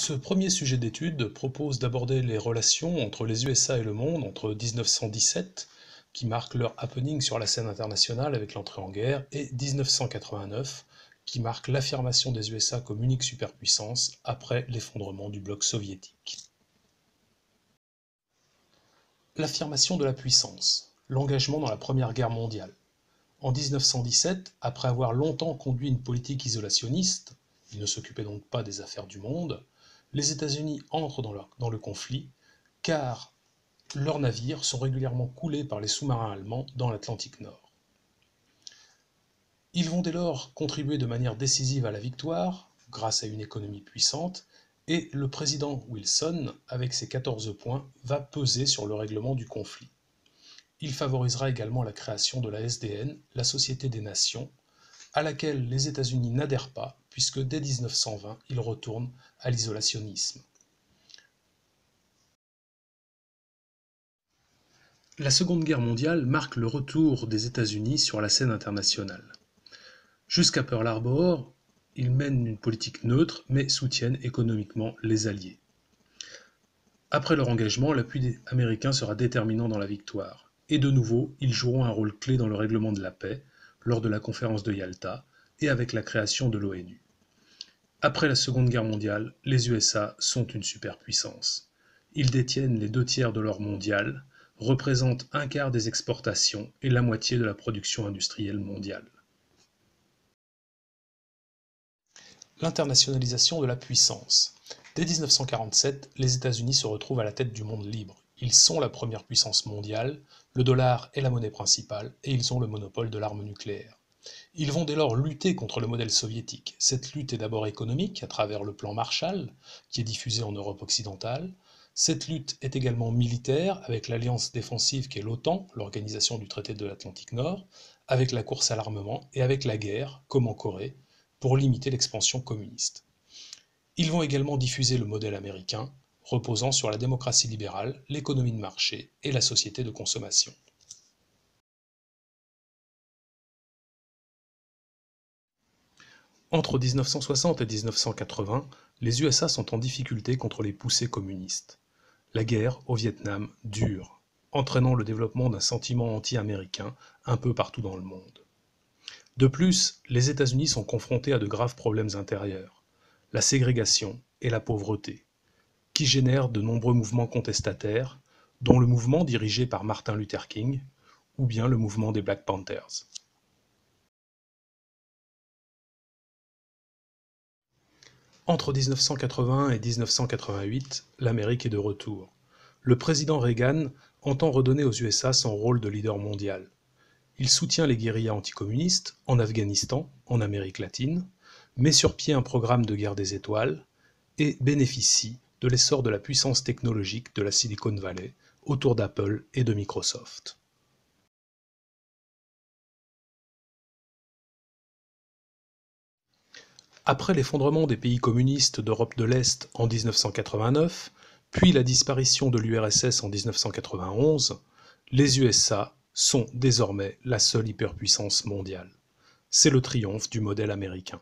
Ce premier sujet d'étude propose d'aborder les relations entre les USA et le monde entre 1917, qui marque leur happening sur la scène internationale avec l'entrée en guerre, et 1989, qui marque l'affirmation des USA comme unique superpuissance après l'effondrement du bloc soviétique. L'affirmation de la puissance, l'engagement dans la Première Guerre mondiale. En 1917, après avoir longtemps conduit une politique isolationniste, ils ne s'occupaient donc pas des affaires du monde, les États-Unis entrent dans le conflit car leurs navires sont régulièrement coulés par les sous-marins allemands dans l'Atlantique Nord. Ils vont dès lors contribuer de manière décisive à la victoire, grâce à une économie puissante, et le président Wilson, avec ses 14 points, va peser sur le règlement du conflit. Il favorisera également la création de la SDN, la Société des Nations, à laquelle les États-Unis n'adhèrent pas, puisque dès 1920, ils retournent à l'isolationnisme. La Seconde Guerre mondiale marque le retour des États-Unis sur la scène internationale. Jusqu'à Pearl Harbor, ils mènent une politique neutre, mais soutiennent économiquement les Alliés. Après leur engagement, l'appui américain sera déterminant dans la victoire. Et de nouveau, ils joueront un rôle clé dans le règlement de la paix, lors de la conférence de Yalta, et avec la création de l'ONU. Après la Seconde Guerre mondiale, les USA sont une superpuissance. Ils détiennent les 2/3 de l'or mondial, représentent un quart des exportations et la moitié de la production industrielle mondiale. L'internationalisation de la puissance. Dès 1947, les États-Unis se retrouvent à la tête du monde libre. Ils sont la première puissance mondiale, le dollar est la monnaie principale et ils ont le monopole de l'arme nucléaire. Ils vont dès lors lutter contre le modèle soviétique. Cette lutte est d'abord économique à travers le plan Marshall, qui est diffusé en Europe occidentale. Cette lutte est également militaire avec l'alliance défensive qu'est l'OTAN, l'organisation du traité de l'Atlantique Nord, avec la course à l'armement et avec la guerre, comme en Corée, pour limiter l'expansion communiste. Ils vont également diffuser le modèle américain, reposant sur la démocratie libérale, l'économie de marché et la société de consommation. Entre 1960 et 1980, les USA sont en difficulté contre les poussées communistes. La guerre au Vietnam dure, entraînant le développement d'un sentiment anti-américain un peu partout dans le monde. De plus, les États-Unis sont confrontés à de graves problèmes intérieurs, la ségrégation et la pauvreté, qui génèrent de nombreux mouvements contestataires, dont le mouvement dirigé par Martin Luther King, ou bien le mouvement des Black Panthers. Entre 1980 et 1988, l'Amérique est de retour. Le président Reagan entend redonner aux USA son rôle de leader mondial. Il soutient les guérillas anticommunistes en Afghanistan, en Amérique latine, met sur pied un programme de guerre des étoiles et bénéficie de l'essor de la puissance technologique de la Silicon Valley autour d'Apple et de Microsoft. Après l'effondrement des pays communistes d'Europe de l'Est en 1989, puis la disparition de l'URSS en 1991, les USA sont désormais la seule hyperpuissance mondiale. C'est le triomphe du modèle américain.